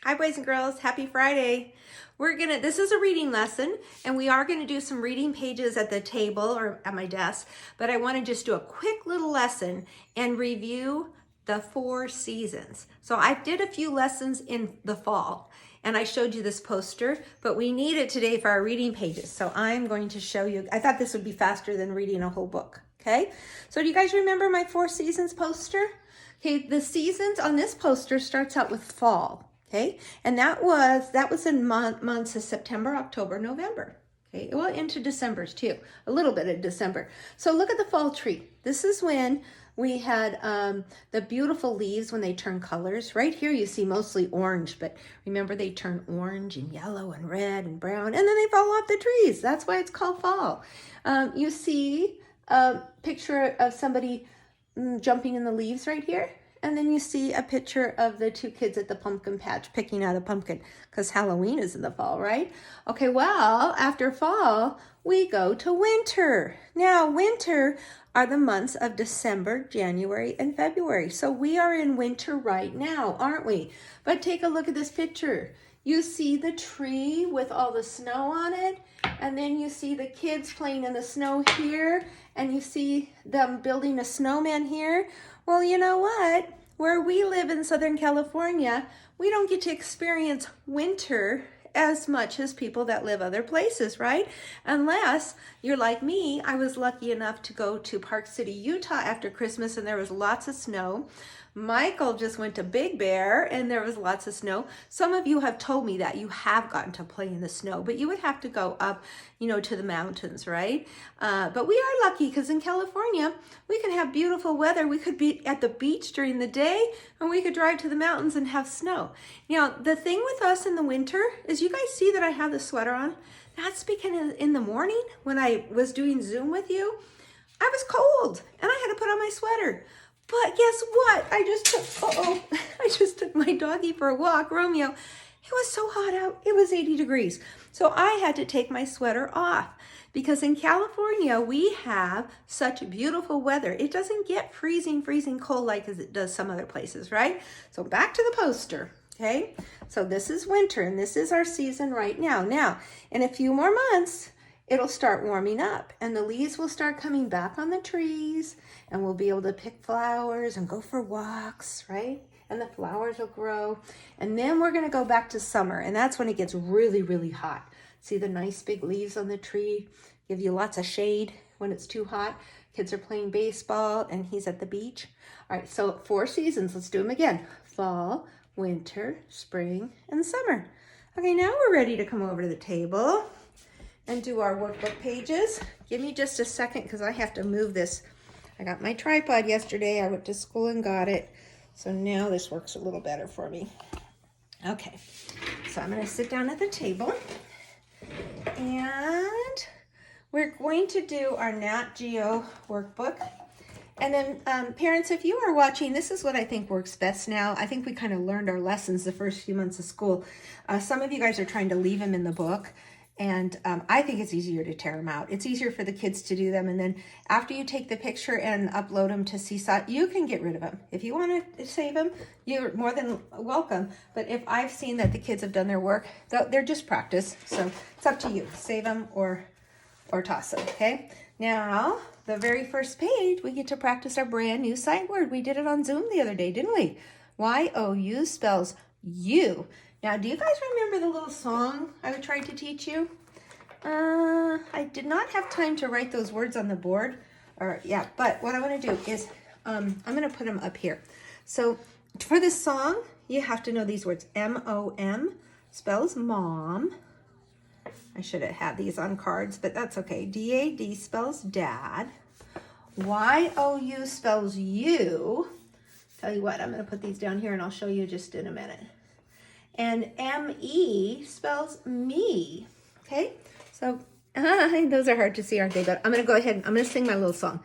Hi boys and girls, happy Friday. This is a reading lesson and we are gonna do some reading pages at the table or at my desk, but I wanna just do a quick little lesson and review the 4 seasons. So I did a few lessons in the fall and I showed you this poster, but we need it today for our reading pages. So I'm going to show you, I thought this would be faster than reading a whole book, okay? So do you guys remember my 4 seasons poster? Okay, the seasons on this poster starts out with fall. Okay, and that was in months of September, October, November. Okay, well into December's too, a little bit of December. So look at the fall tree. This is when we had the beautiful leaves when they turn colors. Right here you see mostly orange, but remember they turn orange and yellow and red and brown, and then they fall off the trees. That's why it's called fall. You see a picture of somebody jumping in the leaves right here. And then you see a picture of the 2 kids at the pumpkin patch picking out a pumpkin because Halloween is in the fall, right? Okay, well, after fall, we go to winter. Now, winter are the months of December, January, and February. So we are in winter right now, aren't we? But take a look at this picture. You see the tree with all the snow on it, and then you see the kids playing in the snow here, and you see them building a snowman here. Well, you know what? Where we live in Southern California, we don't get to experience winter as much as people that live other places, right? Unless you're like me, I was lucky enough to go to Park City, Utah after Christmas and there was lots of snow. Michael just went to Big Bear and there was lots of snow. Some of you have told me that you have gotten to play in the snow, but you would have to go up, to the mountains, right? But we are lucky because in California, we can have beautiful weather. We could be at the beach during the day and we could drive to the mountains and have snow. Now, the thing with us in the winter is you guys see that I have the sweater on? That's because in the morning when I was doing Zoom with you, I was cold and I had to put on my sweater. But guess what? I just took my doggie for a walk, Romeo. It was so hot out. It was 80 degrees. So I had to take my sweater off because in California, we have such beautiful weather. It doesn't get freezing cold like as it does some other places, right? So back to the poster, okay? So this is winter and this is our season right now. Now, in a few more months, it'll start warming up and the leaves will start coming back on the trees and we'll be able to pick flowers and go for walks, right? And the flowers will grow. And then we're gonna go back to summer and that's when it gets really, really hot. See the nice big leaves on the tree, give you lots of shade when it's too hot. Kids are playing baseball and he's at the beach. All right, so 4 seasons, let's do them again. Fall, winter, spring, and summer. Okay, now we're ready to come over to the table and do our workbook pages. Give me just a second because I have to move this. I got my tripod yesterday. I went to school and got it. So now this works a little better for me. Okay, so I'm gonna sit down at the table and we're going to do our Nat Geo workbook. And then parents, if you are watching, this is what I think works best now. I think we kind of learned our lessons the first few months of school. Some of you guys are trying to leave them in the book. And I think it's easier to tear them out. It's easier for the kids to do them. And then after you take the picture and upload them to Seesaw, you can get rid of them. If you want to save them, you're more than welcome. But if I've seen that the kids have done their work, they're just practice. So it's up to you. Save them or toss them, okay? Now, the very first page, we get to practice our brand new sight word. We did it on Zoom the other day, didn't we? Y-O-U spells you. Now, do you guys remember the little song I tried to teach you? I did not have time to write those words on the board. But what I want to do is I'm going to put them up here. So for this song, you have to know these words. M-O-M spells mom. I should have had these on cards, but that's okay. D-A-D spells dad. Y-O-U spells you. Tell you what, I'm going to put these down here and I'll show you just in a minute. And M-E spells me, okay? So those are hard to see, aren't they? But I'm going to go ahead and I'm going to sing my little song.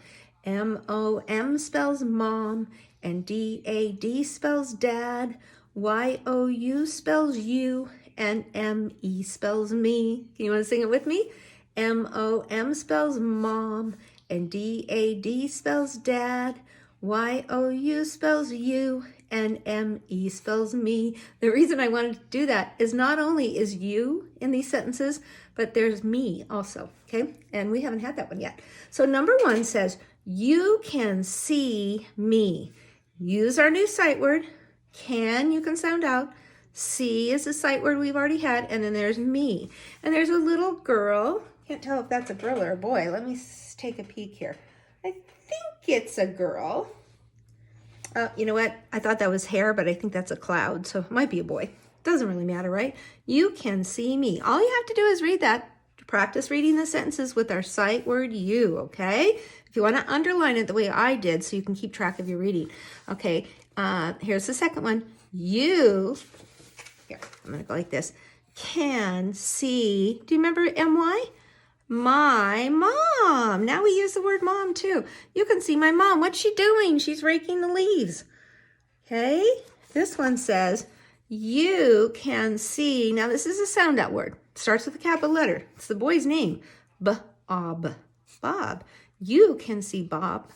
M-O-M spells mom, and D-A-D spells dad, Y-O-U spells you, and M-E spells me. You want to sing it with me? M-O-M spells mom, and D-A-D spells dad, Y-O-U spells you, and M-E spells me. The reason I wanted to do that is not only is you in these sentences, but there's me also, okay? And we haven't had that one yet. So number 1 says, you can see me. Use our new sight word. Can, you can sound out. See is a sight word we've already had, and then there's me. And there's a little girl. Can't tell if that's a girl or a boy. Let me take a peek here. I think it's a girl. You know what? I thought that was hair, but I think that's a cloud, so it might be a boy. Doesn't really matter, right? You can see me. All you have to do is read that. Practice reading the sentences with our sight word you, okay? If you want to underline it the way I did so you can keep track of your reading. Okay, here's the second one. You, here, I'm going to go like this, can see, do you remember M-Y? My mom. Now we use the word mom too. You can see my mom. What's she doing? She's raking the leaves. Okay, this one says, you can see, now this is a sound out word. Starts with a capital letter. It's the boy's name. Bob. Bob. You can see Bob.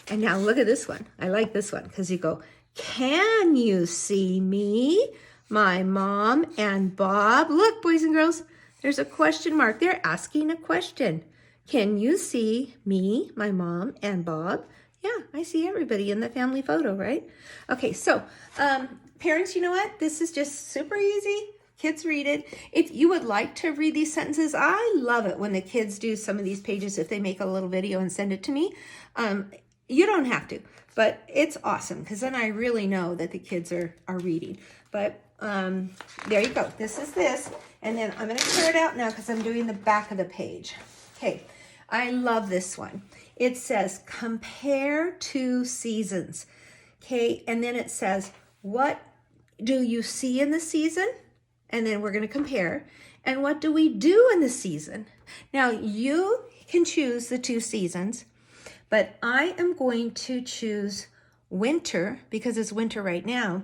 And now look at this one. I like this one because you go, can you see me, my mom, and Bob? Look, boys and girls, there's a question mark. They're asking a question. Can you see me, my mom, and Bob? Yeah, I see everybody in the family photo, right? Okay, so parents, you know what? This is just super easy. Kids read it. If you would like to read these sentences, I love it when the kids do some of these pages, if they make a little video and send it to me. You don't have to, but it's awesome because then I really know that the kids are reading. But there you go. This is this. And then I'm going to clear it out now because I'm doing the back of the page. Okay, I love this one. It says, compare 2 seasons. Okay, and then it says, what do you see in the season? And then we're going to compare. And what do we do in the season? Now, you can choose the 2 seasons, but I am going to choose winter because it's winter right now.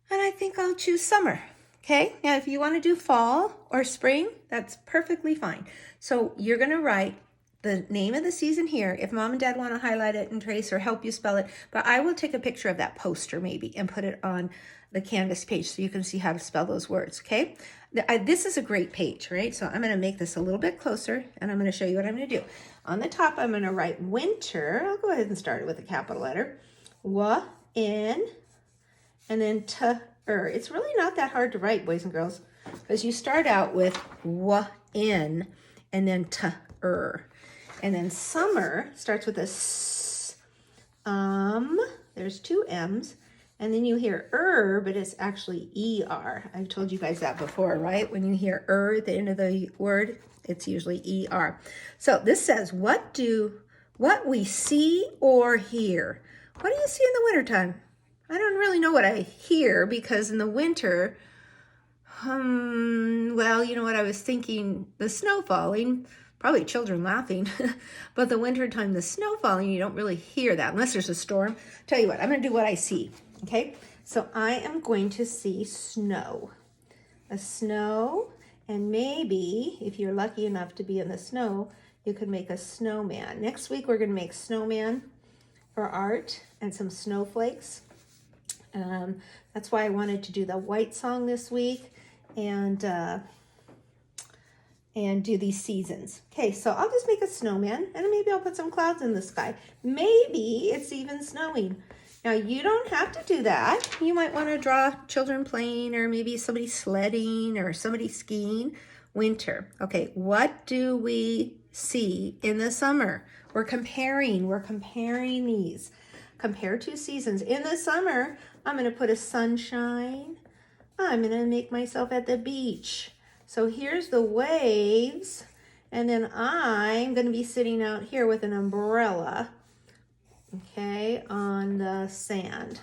And I think I'll choose summer. Okay, now if you want to do fall or spring, that's perfectly fine. So you're going to write the name of the season here if mom and dad want to highlight it and trace or help you spell it. But I will take a picture of that poster maybe and put it on the Canvas page so you can see how to spell those words, okay? This is a great page, right? So I'm going to make this a little bit closer and I'm going to show you what I'm going to do. On the top, I'm going to write winter. I'll go ahead and start it with a capital letter. W-in, and then T-er. It's really not that hard to write, boys and girls, because you start out with W-in and then T-er. And then summer starts with a S. There's 2 M's. And then you hear but it's actually E-R. I've told you guys that before, right? When you hear at the end of the word, it's usually E-R. So this says, what we see or hear. What do you see in the wintertime? I don't really know what I hear because in the winter, well, you know what I was thinking, the snow falling, probably children laughing, but the wintertime, the snow falling, you don't really hear that unless there's a storm. Tell you what, I'm going to do what I see, okay? So I am going to see snow. A snow, and maybe if you're lucky enough to be in the snow, you could make a snowman. Next week, we're going to make snowman for art and some snowflakes. That's why I wanted to do the white song this week and do these seasons. Okay, so I'll just make a snowman and maybe I'll put some clouds in the sky. Maybe it's even snowing. Now you don't have to do that. You might want to draw children playing or maybe somebody sledding or somebody skiing. Winter. Okay, what do we see in the summer? We're comparing these. Compare 2 seasons. In the summer, I'm going to put a sunshine. I'm going to make myself at the beach. So here's the waves. And then I'm going to be sitting out here with an umbrella, okay, on the sand.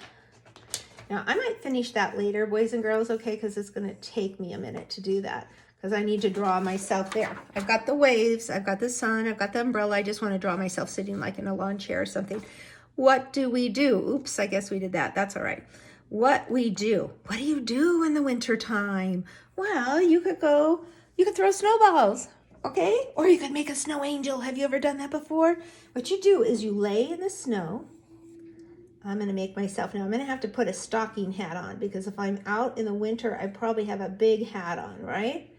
Now, I might finish that later, boys and girls, okay, because it's going to take me a minute to do that because I need to draw myself there. I've got the waves, I've got the sun, I've got the umbrella. I just want to draw myself sitting like in a lawn chair or something. What do we do? Oops, I guess we did that. That's all right. What we do. What do you do in the winter time? Well, you could throw snowballs, okay? Or you could make a snow angel. Have you ever done that before? What you do is you lay in the snow. I'm gonna make myself, now I'm gonna have to put a stocking hat on because if I'm out in the winter, I probably have a big hat on, right?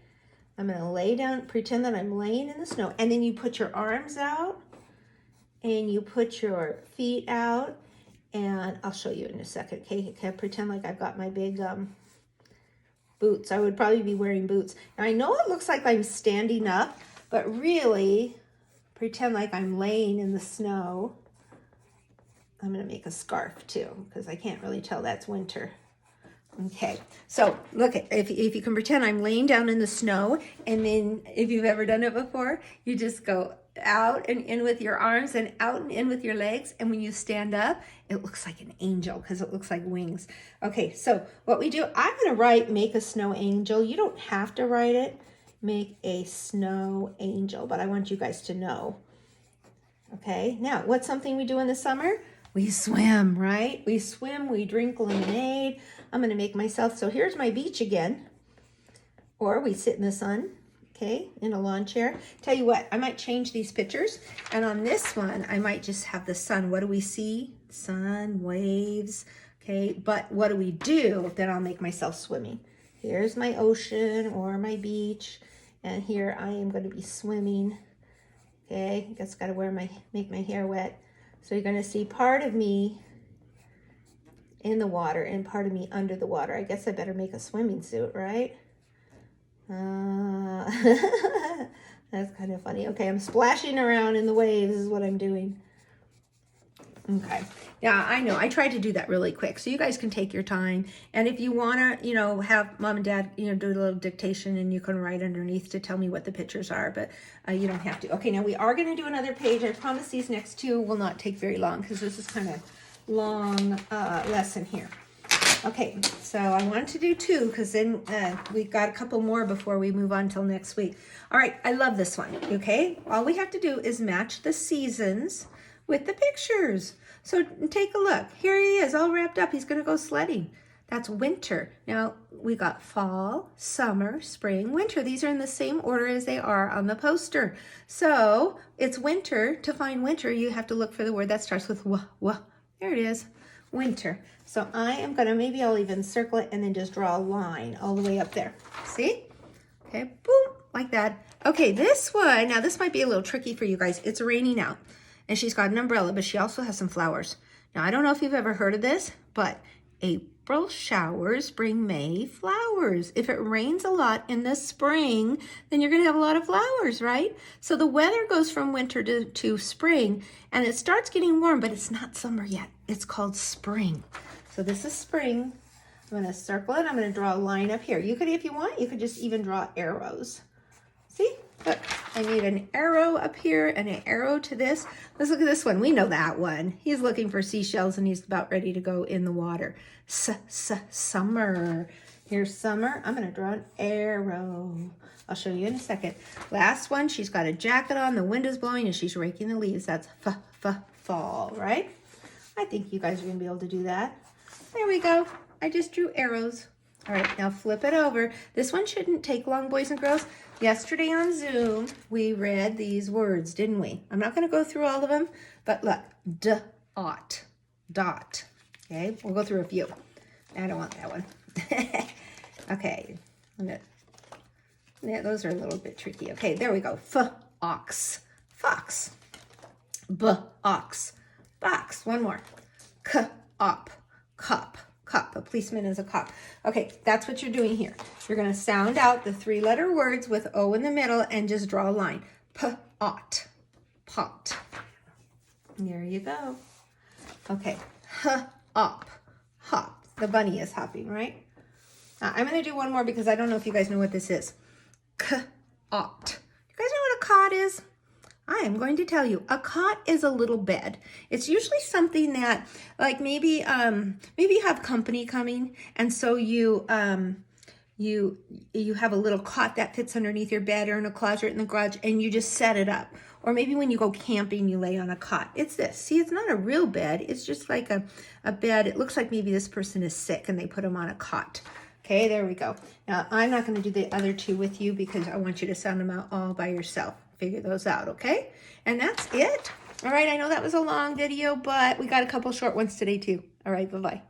I'm gonna lay down, pretend that I'm laying in the snow, and then you put your arms out and you put your feet out, and I'll show you in a second, okay? Pretend like I've got my big boots. I would probably be wearing boots. Now I know it looks like I'm standing up, but really pretend like I'm laying in the snow. I'm gonna make a scarf too, because I can't really tell that's winter. Okay, so look, if you can pretend I'm laying down in the snow, and then if you've ever done it before, you just go out and in with your arms and out and in with your legs, and when you stand up, it looks like an angel because it looks like wings. Okay, so what we do, I'm gonna write make a snow angel. You don't have to write it, make a snow angel, but I want you guys to know. Okay, now what's something we do in the summer? We swim, right? We swim, we drink lemonade. I'm gonna make myself, so here's my beach again. Or we sit in the sun, okay, in a lawn chair. Tell you what, I might change these pictures. And on this one, I might just have the sun. What do we see? Sun, waves, okay? But what do we do? Then I'll make myself swimming. Here's my ocean or my beach. And here I am gonna be swimming. Okay, I guess gotta make my hair wet. So you're gonna see part of me in the water and part of me under the water. I guess I better make a swimming suit, right? That's kind of funny. Okay, I'm splashing around in the waves is what I'm doing. Okay, yeah, I know. I tried to do that really quick, so you guys can take your time. And if you want to, have mom and dad, do a little dictation, and you can write underneath to tell me what the pictures are, but you don't have to. Okay, now we are going to do another page. I promise these next two will not take very long because this is kind of long lesson here. Okay, so I wanted to do two because then we've got a couple more before we move on till next week. All right, I love this one, okay? All we have to do is match the seasons with the pictures. So take a look. Here he is, all wrapped up. He's going to go sledding. That's winter. Now, we got fall, summer, spring, winter. These are in the same order as they are on the poster. So it's winter. To find winter, you have to look for the word that starts with w. There it is, winter. So I am going to, maybe I'll even circle it and then just draw a line all the way up there. See? Okay, boom, like that. Okay, this one, now this might be a little tricky for you guys. It's raining out. And she's got an umbrella, but she also has some flowers. Now, I don't know if you've ever heard of this, but April showers bring May flowers. If it rains a lot in the spring, then you're going to have a lot of flowers, right? So the weather goes from winter to spring, and it starts getting warm, but it's not summer yet. It's called spring. So this is spring. I'm going to circle it. I'm going to draw a line up here. You could, if you want, you could just even draw arrows. See? Look, I need an arrow up here and an arrow to this. Let's look at this one. We know that one. He's looking for seashells and he's about ready to go in the water. Summer. Here's summer. I'm going to draw an arrow. I'll show you in a second. Last one, she's got a jacket on. The wind is blowing and she's raking the leaves. That's fall, right? I think you guys are going to be able to do that. There we go. I just drew arrows. All right, now flip it over. This one shouldn't take long, boys and girls. Yesterday on Zoom, we read these words, didn't we? I'm not going to go through all of them, but look, dot. Okay, we'll go through a few. I don't want that one. Okay, yeah, those are a little bit tricky. Okay, there we go. Ox, fox. Ox, box. One more. Op, cup. A policeman is a cop. Okay, that's what you're doing here. You're going to sound out the 3-letter words with O in the middle and just draw a line. Pot. There you go. Okay, hop. The bunny is hopping, right? I'm going to do one more because I don't know if you guys know what this is. Cot. You guys know what a cot is? I am going to tell you, a cot is a little bed. It's usually something that, like maybe you have company coming, and so you have a little cot that fits underneath your bed or in a closet in the garage, and you just set it up. Or maybe when you go camping, you lay on a cot. It's this. See, it's not a real bed. It's just like a bed. It looks like maybe this person is sick, and they put them on a cot. Okay, there we go. Now, I'm not going to do the other two with you because I want you to sound them out all by yourself. Figure those out, okay? And that's it. All right, I know that was a long video, but we got a couple short ones today too. All right, bye-bye.